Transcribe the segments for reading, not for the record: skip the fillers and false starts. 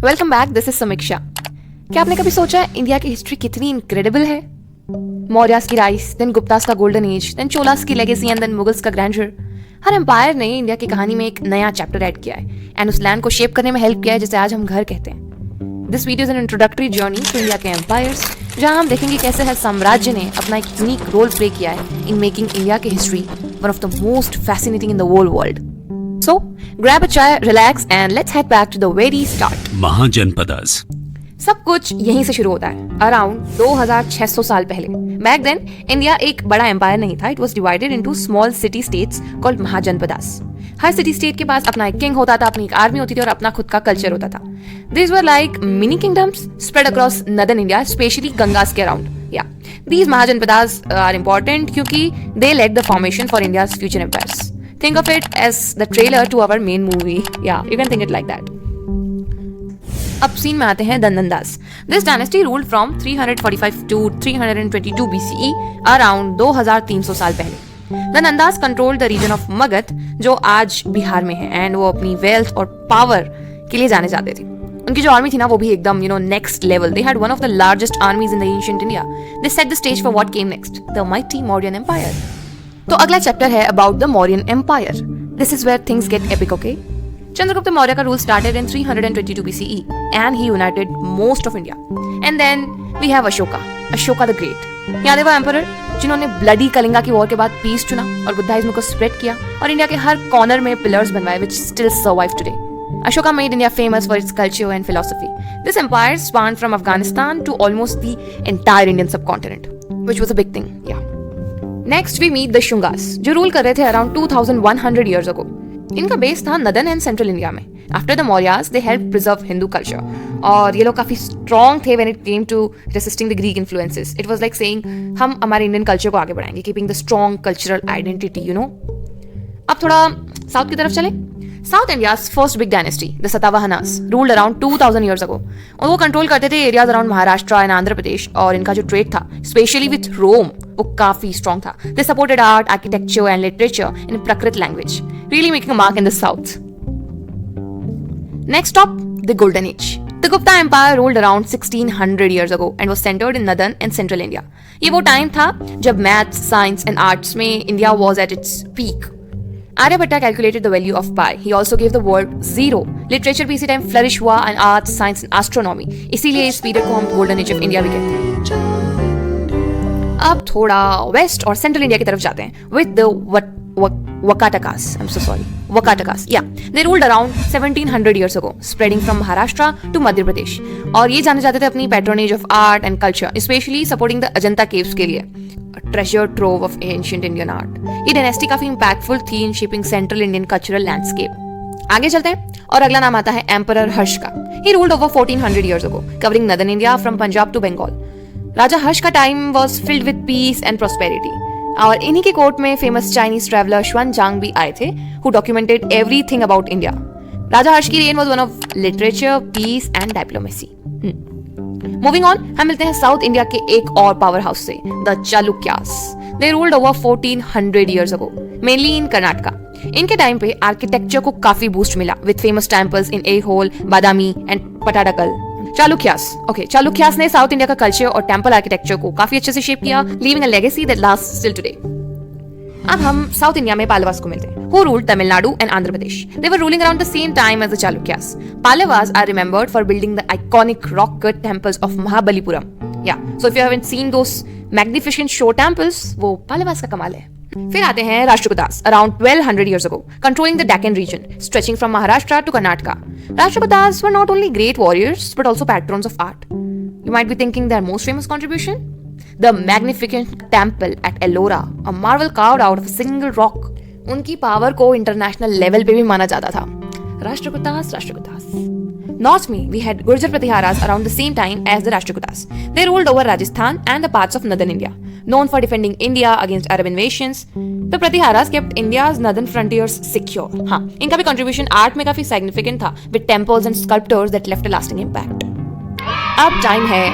Welcome back, this is समीक्षा। क्या आपने कभी सोचा है इंडिया की हिस्ट्री कितनी इनक्रेडिबल है? मौर्यास की राइज, देन गुप्तास का गोल्डन एज, देन चोलास की लेगेसी एंड देन मुगल्स का ग्रैंडर। हर एम्पायर ने इंडिया की कहानी में एक नया चैप्टर ऐड किया है एंड उस लैंड को शेप करने में हेल्प किया है जिसे आज हम घर कहते हैं। This video is an introductory journey to India के एम्पायर्स, जहां हम देखेंगे कैसे हर साम्राज्य ने अपना एक यूनिक रोल प्ले किया है इन मेकिंग इंडिया की history one of the most fascinating in the whole world. So, grab a chai, relax and let's head back to the very start. Mahajanapadas. सब कुछ यहीं से शुरू होता है, अराउंड 2600 साल पहले। बैक देन इंडिया एक बड़ा एम्पायर नहीं था, it was divided into small city states called mahajanapadas. Her city state के पास अपना एक किंग होता था, अपनी एक आर्मी होती थी और अपना खुद का कल्चर होता था। These were like mini kingdoms spread across northern India, especially Gangas के around. Yeah, these mahajanapadas are important क्योंकि they led the formation for India's future empires. Think of it as the trailer to our main movie. Yeah, you can think it like that. अब scene में आते हैं दनंदास। This dynasty ruled from 345 to 322 BCE, around 2300 साल पहले। दनंदास controlled the region of Magadh, जो आज बिहार में है, and वो अपनी wealth और power के लिए जाने जाते थे। उनकी जो आर्मी थी ना वो भी एकदम next level. They had one of the largest armies in the ancient India. They set the stage for what came next, the mighty Mauryan Empire. तो अगला चैप्टर है about the Mauryan empire. This is where things get epic, okay? Chandragupta Maurya का rule started in 322 BCE and he united most of India. And then we have Ashoka the great. याद है वो emperor जिन्होंने bloody Kalinga की war के बाद पीस चुना और बुद्धाइज्म को स्प्रेड किया और इंडिया के हर कॉर्नर में पिलर्स बनवाए which still survive today. Ashoka made India famous for its culture and philosophy. This empire spanned from Afghanistan to almost the entire Indian subcontinent, which was a big thing, yeah. Next we meet the Shungas, जो rule कर रहे थे around 2100 years ago. इनका base था northern and central India में। After the Mauryas they help preserve Hindu culture और ये लोग काफी स्ट्रॉन्ग थे when it came to resisting the Greek influences. It was like saying हम हमारे इंडियन कल्चर को आगे बढ़ाएंगे, keeping the strong cultural identity, you know. अब थोड़ा साउथ की तरफ चले। South India's first big dynasty the Satavahanas ruled around 2000 years ago और वो कंट्रोल करते थे areas around Maharashtra and Andhra Pradesh. और इनका जो ट्रेड था स्पेशली विथ रोम वो काफी स्ट्रॉन्ग था। They supported art, architecture and literature in Prakrit language, really making a mark in the south. Next stop the golden age. The Gupta Empire ruled around 1600 years ago and was centered in northern and central India. ये वो time था जब maths, science and arts में India was at its peak. Aryabhatta calculated the value of pi. He also gave the word zero. Literature भी इसी time flourish हुआ and arts, science and astronomy. इसीलिए इस पीरियड को हम गोल्डन एज ऑफ इंडिया भी कहते हैं। अब थोड़ा वेस्ट और सेंट्रल इंडिया की तरफ जाते हैं with the Vakatakas. I'm so sorry. Vakatakas. Yeah. They ruled around 1700 years ago, spreading from Maharashtra to Madhya Pradesh. और ये जाने जाते थे अपनी patronage of art and culture, especially supporting the Ajanta caves के लिए, a treasure trove of ancient Indian art. ये dynasty काफी impactful थी in shaping central Indian cultural landscape. आगे चलते हैं और अगला नाम आता है Emperor हर्ष का। He ruled over 1400 years ago, covering northern India from Punjab to Bengal. राजा हर्ष का time was filled with peace and prosperity. और इन्हीं के कोर्ट में फेमस चाइनीज ट्रैवलर श्वानजांग भी आए थे who documented everything about India. Raja Harsh की reign was one of literature, peace and diplomacy. Moving on, हम मिलते हैं साउथ इंडिया के एक और पावर हाउस से, the Chalukyas. They ruled over 1400 years ago, mainly in Karnataka. इनके टाइम पे आर्किटेक्चर को काफी बूस्ट मिला with famous temples in Aihole, Badami and Pattadakal. Chalukyas ने साउथ इंडिया का कल्चर और टेम्पल आर्किटेक्चर को काफी अच्छे से शेप किया, leaving a legacy that lasts still today. अब हम साउथ इंडिया में पालवास को मिलते हैं, who ruled Tamil Nadu and Andhra Pradesh. They were ruling around the same time as the Chalukyas. Pallavas are remembered for building the iconic rock-cut temples of Mahabalipuram. Yeah, so if you haven't seen those magnificent shore temples, वो पालवास का कमाल है। फिर आते हैं Rashtrakutas around 1200 years ago, controlling the Deccan region, stretching from Maharashtra to Karnataka. Rashtrakutas were not only great warriors but also patrons of art. You might be thinking their most famous contribution? The magnificent temple at Ellora, a marvel carved out of a single rock. उनकी power को international level पे भी माना जाता था। Rashtrakutas. North में we had Gurjar Pratiharas around the same time as the Rashtrakutas. They ruled over Rajasthan and the parts of northern India. Known for defending India against Arab invasions, the Pratiharas kept India's northern frontiers secure. हाँ, इनका भी contribution art में काफी significant था, with temples and sculptures that left a lasting impact. अब time है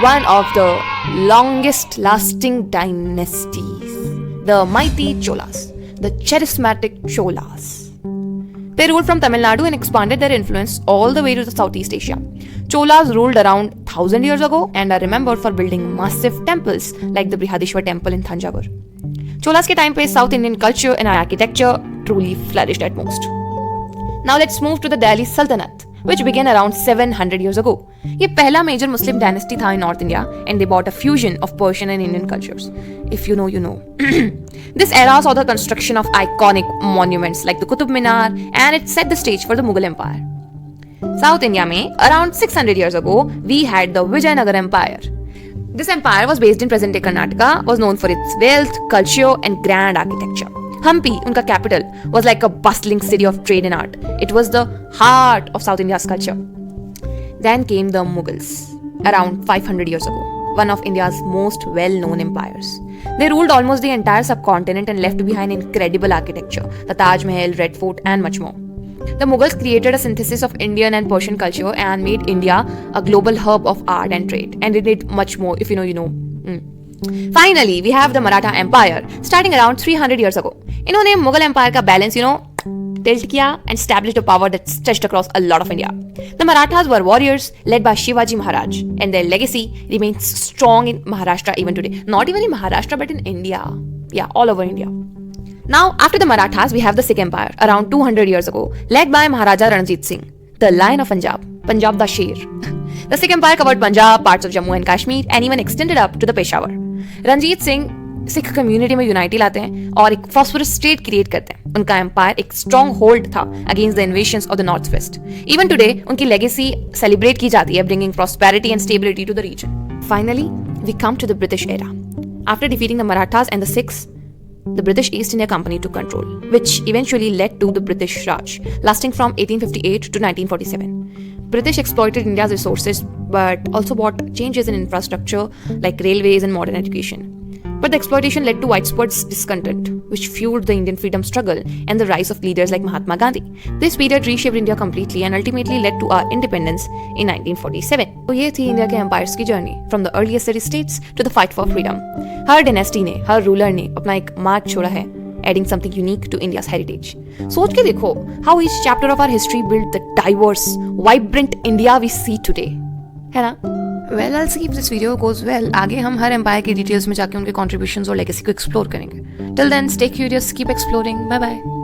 one of the longest lasting dynasties, the mighty Cholas, the charismatic Cholas. They ruled from Tamil Nadu and expanded their influence all the way to the Southeast Asia. Cholas ruled around 1000 years ago and are remembered for building massive temples like the Brihadishwar temple in Thanjavur. Cholas ke time pe South Indian culture and architecture truly flourished at most. Now let's move to the Delhi Sultanate, which began around 700 years ago. ये पहला major Muslim dynasty था in North India and they brought a fusion of Persian and Indian cultures. If you know, you know. This era saw the construction of iconic monuments like the Qutub Minar and it set the stage for the Mughal Empire. South India में around 600 years ago, we had the Vijayanagar Empire. This empire was based in present-day Karnataka, was known for its wealth, culture and grand architecture. Hampi, unka capital, was like a bustling city of trade and art. It was the heart of South India's culture. Then came the Mughals, around 500 years ago, one of India's most well-known empires. They ruled almost the entire subcontinent and left behind incredible architecture, the Taj Mahal, Red Fort and much more. The Mughals created a synthesis of Indian and Persian culture and made India a global hub of art and trade. And it did much more, if you know, you know. Finally, we have the Maratha Empire, starting around 300 years ago. इन्होंने Mughal Empire का balance, tilt किया and established a power that stretched across a lot of India. The Marathas were warriors led by Shivaji Maharaj, and their legacy remains strong in Maharashtra even today. Not even in Maharashtra, but in India. Yeah, all over India. Now, after the Marathas, we have the Sikh Empire, around 200 years ago, led by Maharaja Ranjit Singh, the Lion of Punjab, Punjab da Sher. The Sikh Empire covered Punjab, parts of Jammu and Kashmir, and even extended up to the Peshawar. Ranjit Singh Sikh community में unity लाते हैं और एक phosphorus state create करते हैं. उनका empire एक strong hold था against the invasions of the north west. Even today उनकी लेगेसी सेलिब्रेट की जाती है, bringing prosperity and stability to the region. Finally we come to the British era. After defeating the Marathas and the Sikhs, the British East India Company took control, which eventually led to the British Raj, lasting from 1858 to 1947. British exploited India's resources, but also brought changes in infrastructure like railways and modern education. But the exploitation led to widespread discontent, which fueled the Indian freedom struggle and the rise of leaders like Mahatma Gandhi. This period reshaped India completely and ultimately led to our independence in 1947. तो ये थी India के empires की journey, from the earliest city states to the fight for freedom. हर dynasty ने, हर ruler ने अपना एक मार्क छोड़ा है, adding something unique to India's heritage. सोच के देखो how each chapter of our history built the diverse, vibrant India we see today. है ना? Well, I'll see if this video goes well. आगे हम हर एम्पायर की डिटेल्स में जाके उनके कॉन्ट्रीब्यूशंस और लेगेसी को एक्सप्लोर करेंगे. Till then, stay curious, keep exploring. Bye bye.